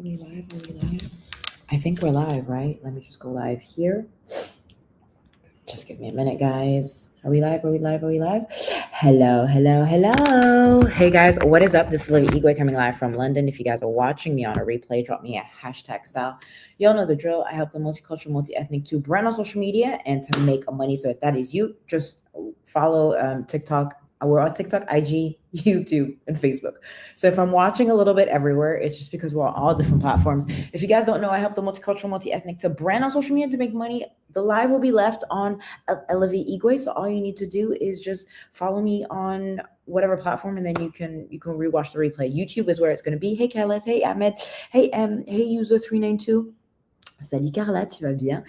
we live? Are we live? I think we're live, right? Let me just go live here. Just give me a minute, guys. Are we live? Are we live? Are we live? Hello, hello, hello. Hey, guys. What is up? This is Livy Igwe coming live from London. If you guys are watching me on a replay, drop me a hashtag style. Y'all know the drill. I help the multicultural, multi-ethnic to brand on social media and to make money. So if that is you, just follow TikTok. We're on TikTok, IG, YouTube, and Facebook. So if I'm watching a little bit everywhere, it's just because we're on all different platforms. If you guys don't know, I help the multicultural, multi-ethnic to brand on social media to make money. The live will be left on Elevate Igwe. So all you need to do is just follow me on whatever platform, and then you can rewatch the replay. YouTube is where it's going to be. Hey, Carlos. Hey, Ahmed. Hey, hey, user 392. Salut Carla, tu vas bien?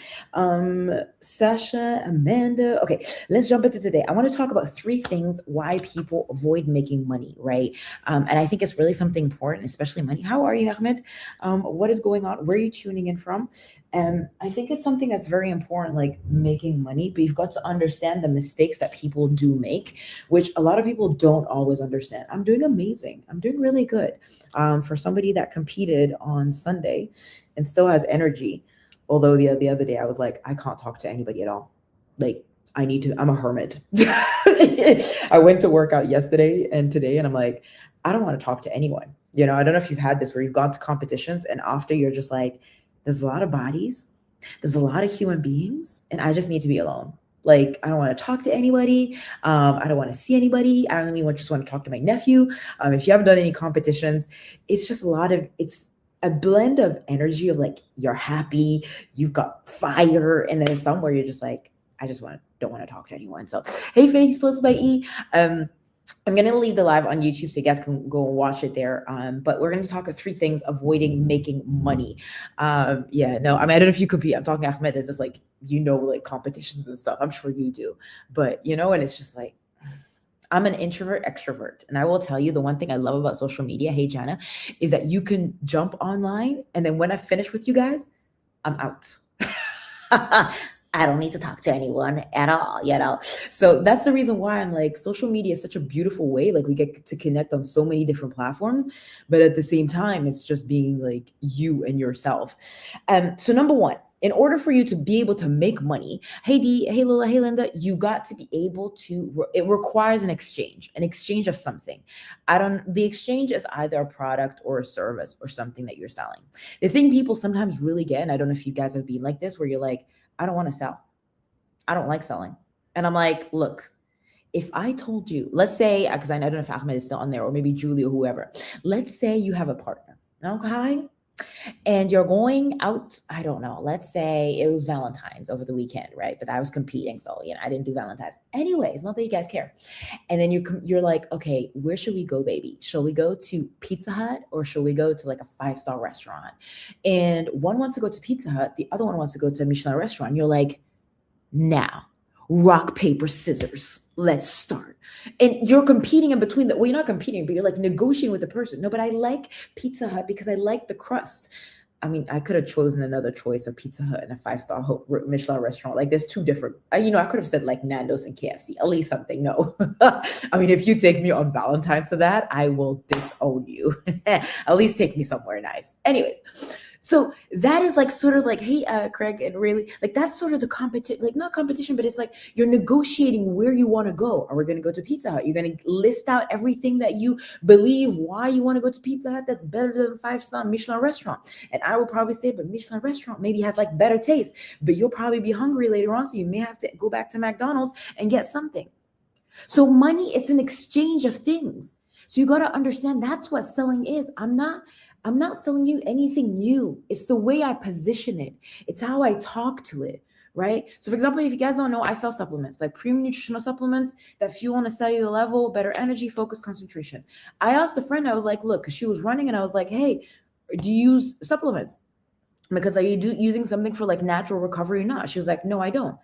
Sasha, Amanda. Okay, let's jump into today. I want to talk about 3 things why people avoid making money, right? And I think it's really something important, especially money. How are you, Ahmed? What is going on? Where are you tuning in from? And I think it's something that's very important, like making money, but you've got to understand the mistakes that people do make, which a lot of people don't always understand. I'm doing amazing. I'm doing really good. For somebody that competed on Sunday and still has energy. Although the other day I was like, I can't talk to anybody at all. Like I'm a hermit. I went to work out yesterday and today, and I'm like, I don't want to talk to anyone. I don't know if you've had this where you've gone to competitions and after you're just like, there's a lot of bodies, there's a lot of human beings, and I just need to be alone. Like, I don't want to talk to anybody. I don't want to see anybody. I only just want to talk to my nephew. If you haven't done any competitions, it's just it's a blend of energy of like, you're happy, you've got fire, and then somewhere you're just like, I just don't want to talk to anyone. So, hey, Faceless by E. I'm going to leave the live on YouTube so you guys can go and watch it there. But we're going to talk of 3 things avoiding making money. I don't know if you compete. I'm talking Ahmed as if like, like competitions and stuff. I'm sure you do. But, and it's just like, I'm an introvert extrovert. And I will tell you the one thing I love about social media, hey, Jana, is that you can jump online. And then when I finish with you guys, I'm out. I don't need to talk to anyone at all, So that's the reason why I'm like, social media is such a beautiful way. Like, we get to connect on so many different platforms, but at the same time, it's just being like you and yourself. So number 1, in order for you to be able to make money, hey Dee, hey Lila, hey Linda, you got to be able to, it requires an exchange of something. The exchange is either a product or a service or something that you're selling. The thing people sometimes really get, and I don't know if you guys have been like this, where you're like, I don't want to sell. I don't like selling. And I'm like, look, if I told you, let's say, because I don't know if Ahmed is still on there or maybe Julie or whoever, let's say you have a partner, okay? And you're going out, I don't know, let's say it was Valentine's over the weekend, right? But I was competing, so I didn't do Valentine's. Anyways, not that you guys care. And then you're like, okay, where should we go, baby? Shall we go to Pizza Hut or shall we go to like a 5-star restaurant? And one wants to go to Pizza Hut, the other one wants to go to a Michelin restaurant. You're like, now, rock, paper, scissors. Let's start. And you're competing in between you're not competing, but you're like negotiating with the person. No, but I like Pizza Hut because I like the crust. I mean, I could have chosen another choice of Pizza Hut and a 5-star Michelin restaurant. Like, there's 2 different, I could have said like Nando's and KFC, at least something. No. I mean, if you take me on Valentine's to that, I will disown you. At least take me somewhere nice. Anyways. So that is like sort of like, hey, Craig, and really like that's sort of the competition, like not competition, but it's like you're negotiating where you want to go. Are we going to go to Pizza Hut? You're going to list out everything that you believe why you want to go to Pizza Hut that's better than 5-star Michelin restaurant. And I will probably say, but Michelin restaurant maybe has like better taste, but you'll probably be hungry later on. So you may have to go back to McDonald's and get something. So money is an exchange of things. So you got to understand that's what selling is. I'm not selling you anything new. It's the way I position it. It's how I talk to it, right? So for example, if you guys don't know, I sell supplements, like premium nutritional supplements that fuel on a cellular level, better energy, focus, concentration. I asked a friend, I was like, look, because she was running, and I was like, hey, do you use supplements? Because are you using something for like natural recovery or not? She was like, no, I don't.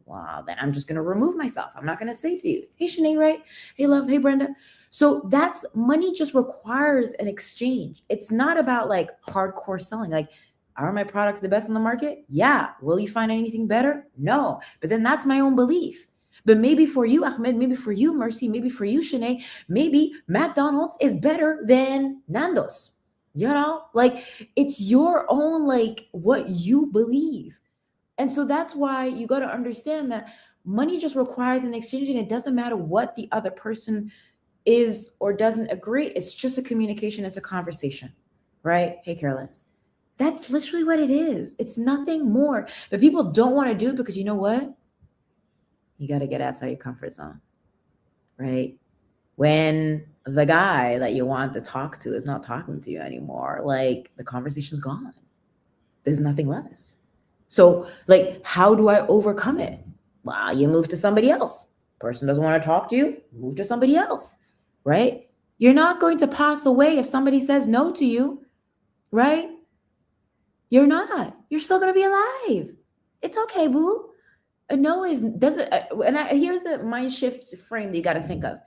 Wow, then I'm just going to remove myself. I'm not going to say to you, hey, Shanae, right? Hey, love. Hey, Brenda. So that's money just requires an exchange. It's not about like hardcore selling. Like, are my products the best on the market? Yeah. Will you find anything better? No. But then that's my own belief. But maybe for you, Ahmed, maybe for you, Mercy, maybe for you, Shanae, maybe McDonald's is better than Nando's. You know, like it's your own, like what you believe. And so that's why you got to understand that money just requires an exchange, and it doesn't matter what the other person is or doesn't agree. It's just a communication, it's a conversation, right? Hey, Careless. That's literally what it is. It's nothing more. But people don't want to do it because you know what? You got to get outside your comfort zone, right? When the guy that you want to talk to is not talking to you anymore, like the conversation's gone. There's nothing less. So, like, how do I overcome it? Well, you move to somebody else. Person doesn't want to talk to you, move to somebody else, right? You're not going to pass away if somebody says no to you, right? You're not. You're still going to be alive. It's okay, boo. A no is doesn't here's the mind shift frame that you got to think of.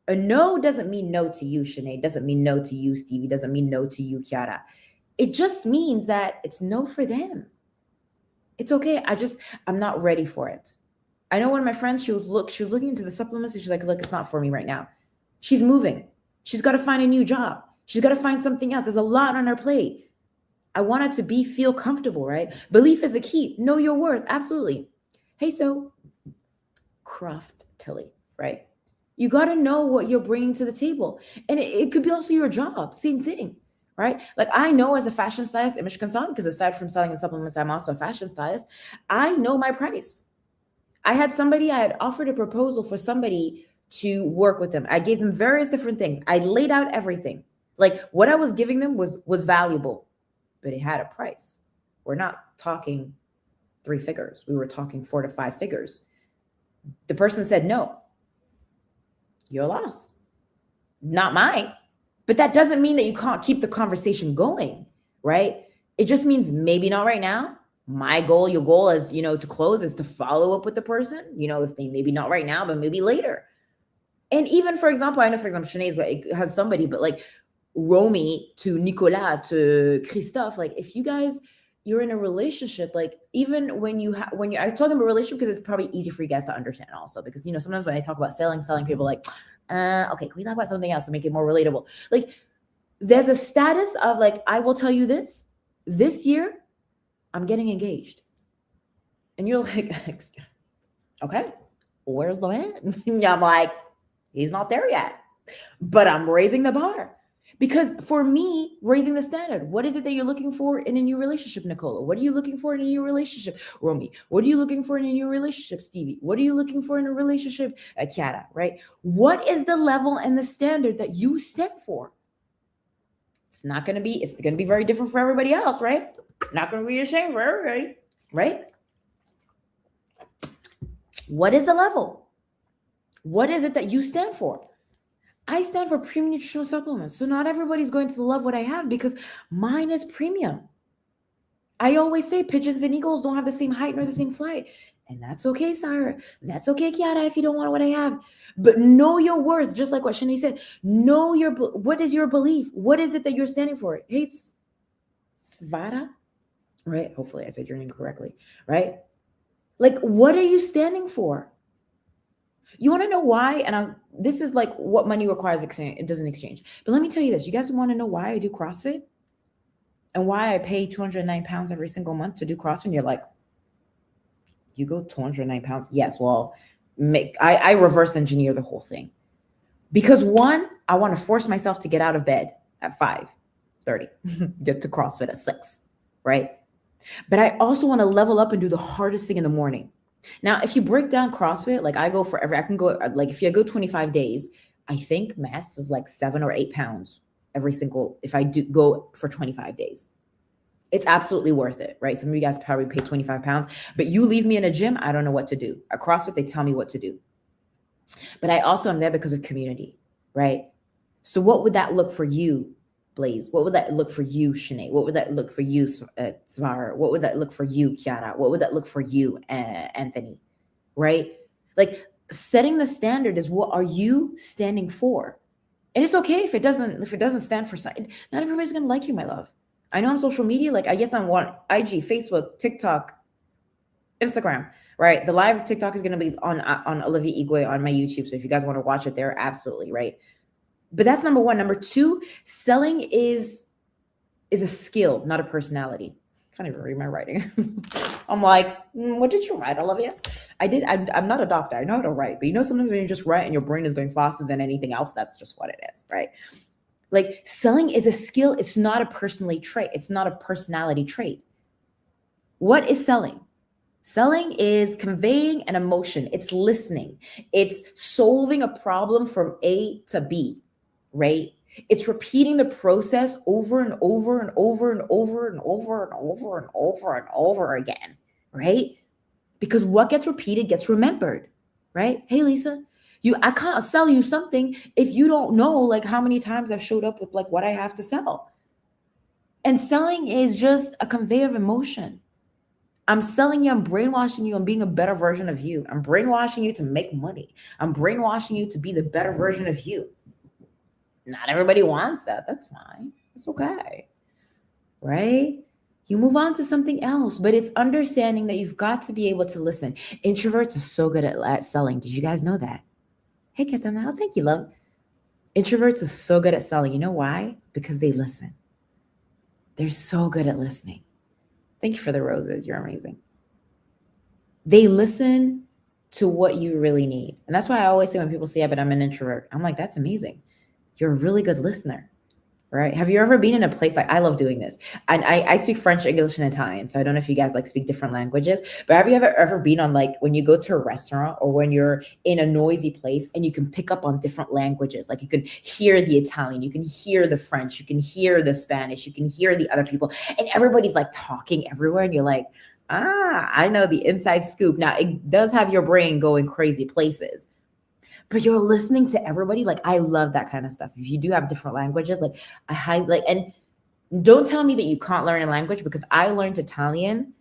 A no doesn't mean no to you, Sinead. Doesn't mean no to you, Stevie. Doesn't mean no to you, Kiara. It just means that it's no for them. It's okay. I'm not ready for it. I know one of my friends, she was looking into the supplements and she's like, look, it's not for me right now. She's moving. She's got to find a new job. She's got to find something else. There's a lot on her plate. I want her to feel comfortable, right? Belief is the key. Know your worth. Absolutely. Hey, so Croft Tilly, right? You got to know what you're bringing to the table. And it could be also your job. Same thing, right? Like I know as a fashion stylist, image consultant, because aside from selling the supplements, I'm also a fashion stylist. I know my price. I had offered a proposal for somebody to work with them. I gave them various different things. I laid out everything. Like what I was giving them was valuable, but it had a price. We're not talking 3 figures. We were talking 4 to 5 figures. The person said, no, your loss, not mine. But that doesn't mean that you can't keep the conversation going, right? It just means maybe not right now. My goal, your goal is, to close is to follow up with the person, if they maybe not right now, but maybe later. And even, for example, I know, for example, Sinead has somebody, but like Romy to Nicolas to Christophe, like if you guys, you're in a relationship, like even when I talk about relationship, because it's probably easy for you guys to understand also, because, sometimes when I talk about selling people like, okay, can we talk about something else to make it more relatable? Like there's a status of like, I will tell you this year, I'm getting engaged. And you're like, okay, where's the man? I'm like, he's not there yet, but I'm raising the bar. Because for me, raising the standard, what is it that you're looking for in a new relationship, Nicola? What are you looking for in a new relationship, Romy? What are you looking for in a new relationship, Stevie? What are you looking for in a relationship, Kiara, right? What is the level and the standard that you stand for? It's going to be very different for everybody else, right? Not going to be the same for everybody, right? What is the level? What is it that you stand for? I stand for premium nutritional supplements. So not everybody's going to love what I have because mine is premium. I always say pigeons and eagles don't have the same height nor the same flight. And that's okay, Sarah. That's okay, Kiara, if you don't want what I have. But know your worth, just like what Shani said. Know what is your belief? What is it that you're standing for? Hey, Svara, right? Hopefully I said your name correctly, right? Like, what are you standing for? You want to know why? And this is like what money requires. It doesn't exchange. But let me tell you this. You guys want to know why I do CrossFit? And why I pay 209 pounds every single month to do CrossFit? And you're like, you go 209 pounds? Yes. Well, I reverse engineer the whole thing. Because one, I want to force myself to get out of bed at 5:30, get to CrossFit at 6, right? But I also want to level up and do the hardest thing in the morning. Now, if you break down CrossFit, like I go forever, I can go, like if you go 25 days, I think maths is like 7 or 8 pounds if I do go for 25 days. It's absolutely worth it, right? Some of you guys probably pay 25 pounds, but you leave me in a gym, I don't know what to do. At CrossFit, they tell me what to do. But I also am there because of community, right? So what would that look for you, Blaze? What would that look for you, Sinead? What would that look for you, Svara? What would that look for you, Kiara? What would that look for you, Anthony? Right? Like setting the standard is what are you standing for? And it's okay if it doesn't stand for something. Not everybody's gonna like you, my love. I know on social media, like I guess I'm on IG, Facebook, TikTok, Instagram, right? The live TikTok is gonna be on Olivia Igwe on my YouTube. So if you guys want to watch it there, absolutely, right? But that's number one. Number two, selling is is a skill, not a personality. Can't even read my writing. I'm like, what did you write, Olivia? I'm not a doctor. I know how to write, but sometimes when you just write and your brain is going faster than anything else, that's just what it is, right? Like selling is a skill. It's not a personality trait. It's not a personality trait. What is selling? Selling is conveying an emotion. It's listening. It's solving a problem from A to B, right? It's repeating the process over and over and over and over and over and over and over and over again, right? Because what gets repeated gets remembered, right? Hey, Lisa, I can't sell you something if you don't know like how many times I've showed up with like what I have to sell. And selling is just a conveyor of emotion. I'm selling you, I'm brainwashing you, I'm being a better version of you. I'm brainwashing you to make money. I'm brainwashing you to be the better version of you. Not everybody wants that. That's fine. It's okay. Right? You move on to something else, but it's understanding that you've got to be able to listen. Introverts are so good at selling. Did you guys know that? Hey, Katana, thank you, love. Introverts are so good at selling. You know why? Because they listen. They're so good at listening. Thank you for the roses. You're amazing. They listen to what you really need. And that's why I always say when people say, yeah, but I'm an introvert, I'm like, that's amazing. You're a really good listener, right? Have you ever been in a place like, I love doing this. And I speak French, English, and Italian. So I don't know if you guys like speak different languages, but have you ever been on like when you go to a restaurant or when you're in a noisy place and you can pick up on different languages? Like you can hear the Italian, you can hear the French, you can hear the Spanish, you can hear the other people, and everybody's like talking everywhere. And you're like, I know the inside scoop. Now it does have your brain going crazy places, but you're listening to everybody. Like, I love that kind of stuff. If you do have different languages, like I highlight, and don't tell me that you can't learn a language, because I learned Italian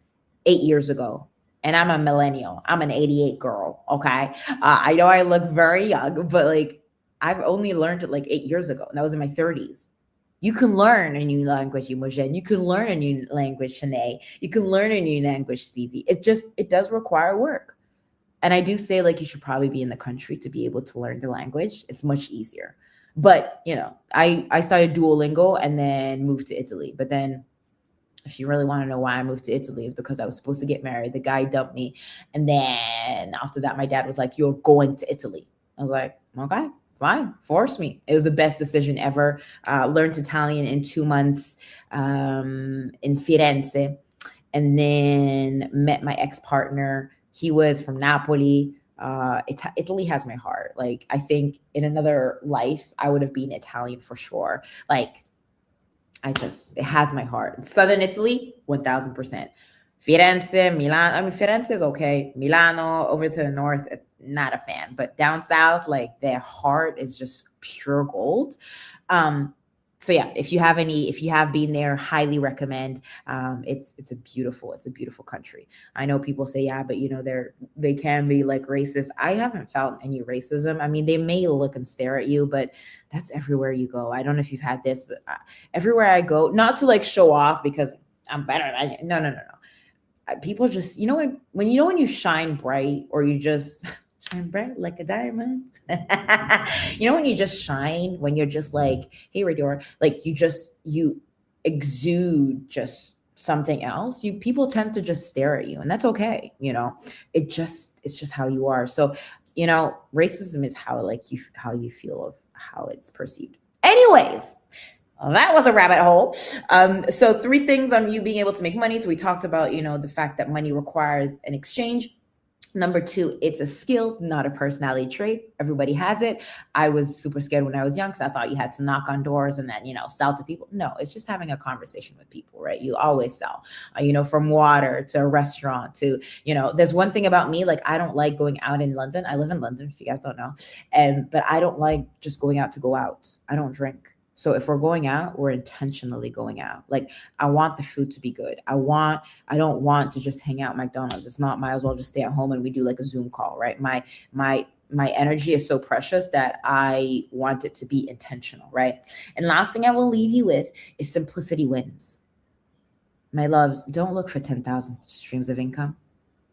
8 years ago and I'm a millennial. I'm an 88 girl. Okay. I know I look very young, but like I've only learned it like 8 years ago, and that was in my 30s. You can learn a new language, Imogen. You can learn a new language, Shanae. You can learn a new language, Stevie. It does require work. And I do say like you should probably be in the country to be able to learn the language. It's much easier. But, I started Duolingo and then moved to Italy. But then if you really want to know why I moved to Italy, is because I was supposed to get married. The guy dumped me. And then after that, my dad was like, you're going to Italy. I was like, okay, fine, force me. It was the best decision ever. Learned Italian in 2 months in Firenze, and then met my ex-partner. He was from Napoli. Italy has my heart. Like, I think in another life, I would have been Italian for sure. Like, it has my heart. Southern Italy, 1000%. Firenze, Milan. I mean, Firenze is okay. Milano, over to the north, not a fan. But down south, like, their heart is just pure gold. So yeah, if you have been there, highly recommend. It's a beautiful country. I know people say, yeah, but they can be like racist. I haven't felt any racism. I mean, they may look and stare at you, but that's everywhere you go. I don't know if you've had this, but everywhere I go, not to like show off because I'm better than you. No. People just, when you shine bright, or you just shine bright like a diamond. When you just shine, when you're just like, hey, Radio, like you exude just something else. People tend to just stare at you, and that's okay. It's just how you are. So, racism is how you feel of how it's perceived. Anyways, that was a rabbit hole. So 3 things on you being able to make money. So we talked about, the fact that money requires an exchange. Number 2, it's a skill, not a personality trait. Everybody has it. I was super scared when I was young because I thought you had to knock on doors and then, sell to people. No, it's just having a conversation with people, right? You always sell, from water to a restaurant to, there's one thing about me, like I don't like going out in London. I live in London, if you guys don't know. But I don't like just going out to go out. I don't drink. So if we're going out, we're intentionally going out. Like, I want the food to be good. I don't want to just hang out at McDonald's. It's not, might as well just stay at home and we do like a Zoom call, right? My energy is so precious that I want it to be intentional, right? And last thing I will leave you with is simplicity wins. My loves, don't look for 10,000 streams of income.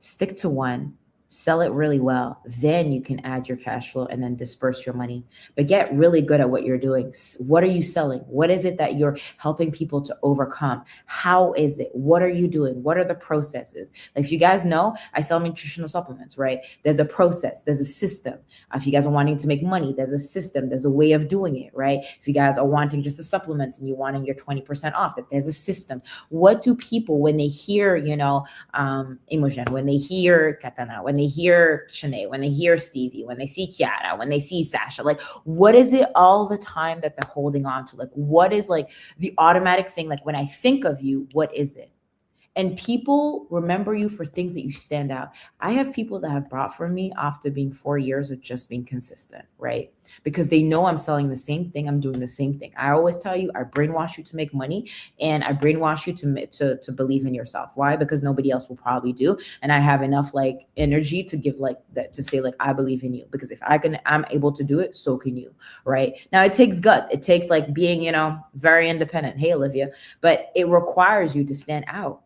Stick to one Sell it really well. Then you can add your cash flow and then disperse your money. But get really good at what you're doing. What are you selling? What is it that you're helping people to overcome? How is it? What are you doing? What are the processes? Like, if you guys know, I sell nutritional supplements, right? There's a process, there's a system. If you guys are wanting to make money, there's a system, there's a way of doing it, right? If you guys are wanting just the supplements and you're wanting your 20% off, that there's a system. What do people, when they hear, Imogen, when they hear Katana, when they hear Shanae, when they hear Stevie, when they see Kiara, when they see Sasha, like, what is it all the time that they're holding on to? Like, what is like the automatic thing? Like, when I think of you, what is it? And people remember you for things that you stand out. I have people that have bought from me after being 4 years of just being consistent, right? Because they know I'm selling the same thing. I'm doing the same thing. I always tell you, I brainwash you to make money, and I brainwash you to believe in yourself. Why? Because nobody else will probably do. And I have enough like energy to give like that, to say like, I believe in you, because if I'm able to do it, so can you, right? Now it takes gut. It takes like being, very independent. Hey, Olivia, but it requires you to stand out.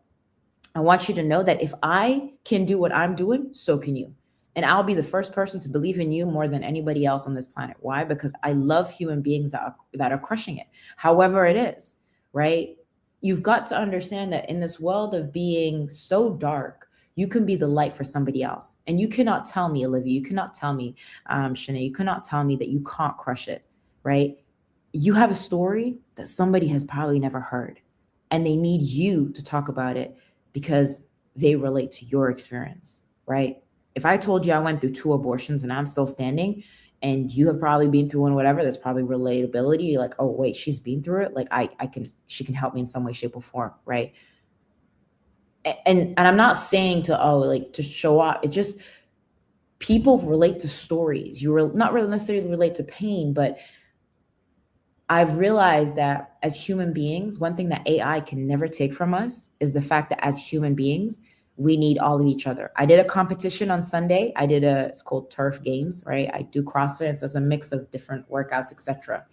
I want you to know that if I can do what I'm doing, so can you. And I'll be the first person to believe in you more than anybody else on this planet. Why? Because I love human beings that are crushing it, however it is, right? You've got to understand that in this world of being so dark, you can be the light for somebody else. And you cannot tell me, Olivia, you cannot tell me, Shanae, you cannot tell me that you can't crush it, right? You have a story that somebody has probably never heard, and they need you to talk about it because they relate to your experience, right? If I told you I went through 2 abortions and I'm still standing, and you have probably been through one, whatever, there's probably relatability. You're like, oh wait, she's been through it. Like she can help me in some way, shape, or form, right? And I'm not saying to show off. It just, people relate to stories. You not really necessarily relate to pain, but I've realized that as human beings, one thing that AI can never take from us is the fact that as human beings, we need all of each other. I did a competition on Sunday. It's called Turf Games, right? I do CrossFit, so it's a mix of different workouts, etc.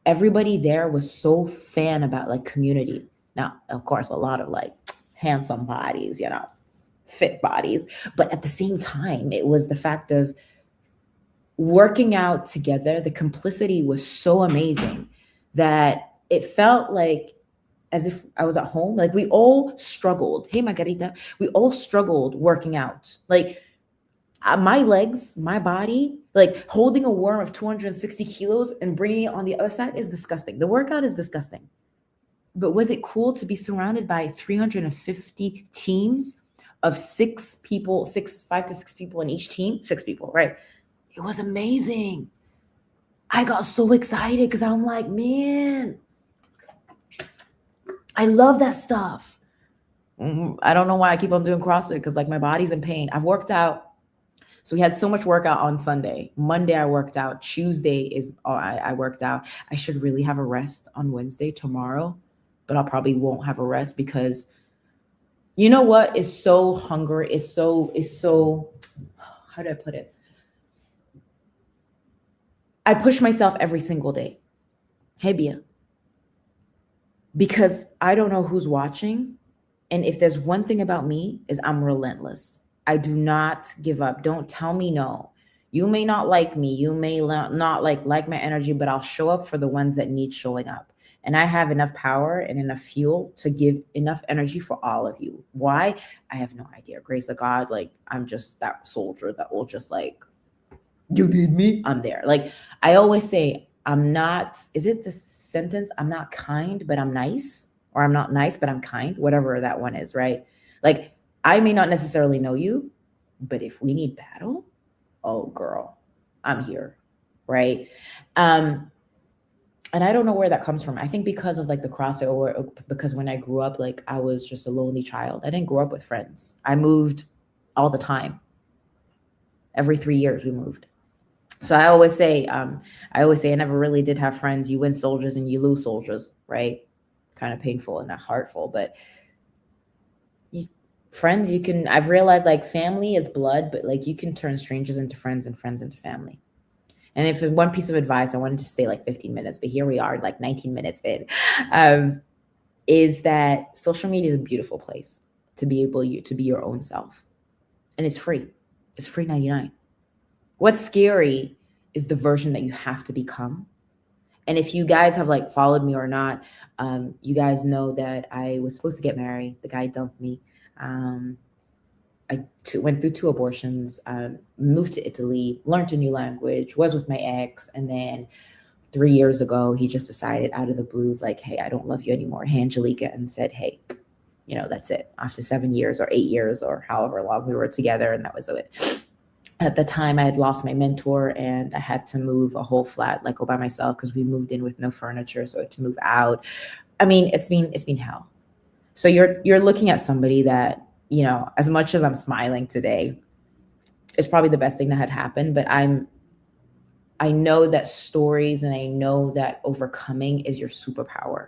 Everybody there was so fan about like community. Now, of course, a lot of like handsome bodies, fit bodies, but at the same time, it was the fact of working out together. The complicity was so amazing that it felt like as if I was at home. Like, we all struggled. Hey, Margarita, we all struggled working out. Like, my legs, my body, like holding a worm of 260 kilos and bringing it on the other side is disgusting. The workout is disgusting. But was it cool to be surrounded by 350 teams of 5 to 6 people in each team? 6 people, right? It was amazing. I got so excited because I'm like, man, I love that stuff. I don't know why I keep on doing CrossFit, because like my body's in pain. I've worked out. So we had so much workout on Sunday. Monday I worked out. Tuesday I worked out. I should really have a rest on Wednesday, tomorrow, but I probably won't have a rest because you know what is so hungry, is so, how do I put it? I push myself every single day. Hey, Bia. Because I don't know who's watching. And if there's one thing about me is I'm relentless. I do not give up. Don't tell me no. You may not like me. You may not like my energy, but I'll show up for the ones that need showing up. And I have enough power and enough fuel to give enough energy for all of you. Why? I have no idea. Grace of God, like, I'm just that soldier that will just like, you need me? I'm there. Like, I always say, I'm not, is it the sentence? I'm not kind, but I'm nice, or I'm not nice, but I'm kind, whatever that one is, right? Like, I may not necessarily know you, but if we need battle, oh girl, I'm here, right? And I don't know where that comes from. I think because of like the CrossFit, or because when I grew up, like I was just a lonely child. I didn't grow up with friends. I moved all the time. Every 3 years we moved. So I always say I never really did have friends. You win soldiers and you lose soldiers, right? Kind of painful and not heartful, but friends, I've realized like family is blood, but like you can turn strangers into friends and friends into family. And if one piece of advice, I wanted to say like 15 minutes, but here we are like 19 minutes in, is that social media is a beautiful place to be able to be your own self. and it's free. It's free 99. What's scary is the version that you have to become. And if you guys have like followed me or not, you guys know that I was supposed to get married. The guy dumped me. I went through 2 abortions, moved to Italy, learned a new language, was with my ex. And then 3 years ago, he just decided out of the blues, like, hey, I don't love you anymore. Hey, Angelica, and said, hey, that's it. After 7 years or 8 years or however long we were together. And that was it. At the time, I had lost my mentor and I had to move a whole flat, like, go by myself, because we moved in with no furniture. So I had to move out. I mean, it's been hell. So you're looking at somebody that, as much as I'm smiling today, it's probably the best thing that had happened. But I know that stories, and I know that overcoming is your superpower.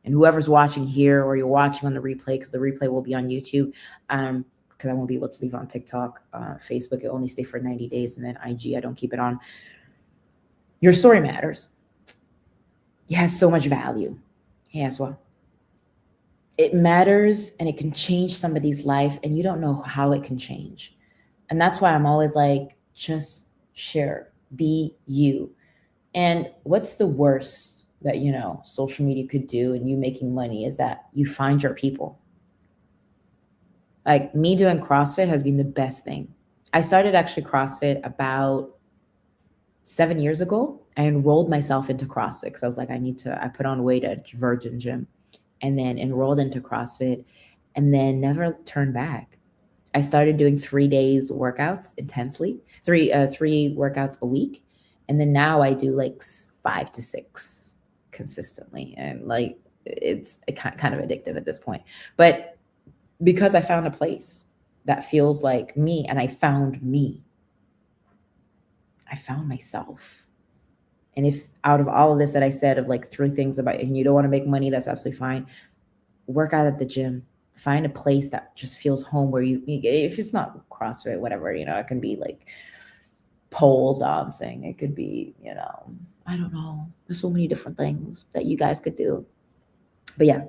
And whoever's watching here, or you're watching on the replay, because the replay will be on YouTube, because I won't be able to leave on TikTok, Facebook, it only stay for 90 days, and then IG, I don't keep it on. Your story matters. It has so much value. Yes, well, it matters, and it can change somebody's life, and you don't know how it can change. And that's why I'm always like, just share, be you. And what's the worst that, social media could do and you making money is that you find your people. Like, me doing CrossFit has been the best thing. I started actually CrossFit about 7 years ago. I enrolled myself into CrossFit because I was like, I put on weight at Virgin Gym, and then enrolled into CrossFit, and then never turned back. I started doing 3 days workouts intensely, three workouts a week. And then now I do like 5 to 6 consistently. And like, it's kind of addictive at this point. But because I found a place that feels like me, and I found me. I found myself. And if out of all of this that I said, of like 3 things about, and you don't want to make money, that's absolutely fine. Work out at the gym. Find a place that just feels home, where if it's not CrossFit, whatever, it can be like pole dancing. It could be, I don't know. There's so many different things that you guys could do. But yeah,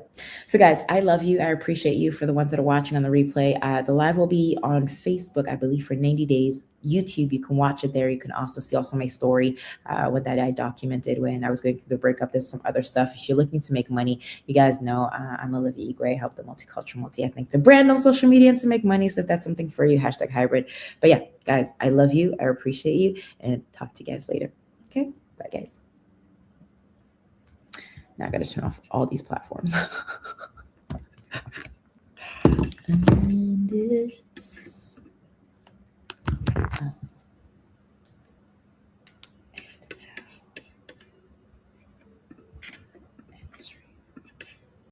so guys, I love you. I appreciate you. For the ones that are watching on the replay, the live will be on Facebook, I believe, for 90 days. YouTube, you can watch it there. You can also see my story, what that I documented when I was going through the breakup. There's some other stuff. If you're looking to make money, you guys know I'm Olivia Igwe. I help the multicultural, multi-ethnic to brand on social media and to make money. So if that's something for you, #hybrid. But yeah, guys, I love you. I appreciate you, and talk to you guys later. Okay, bye guys. Now I got to turn off all these platforms. And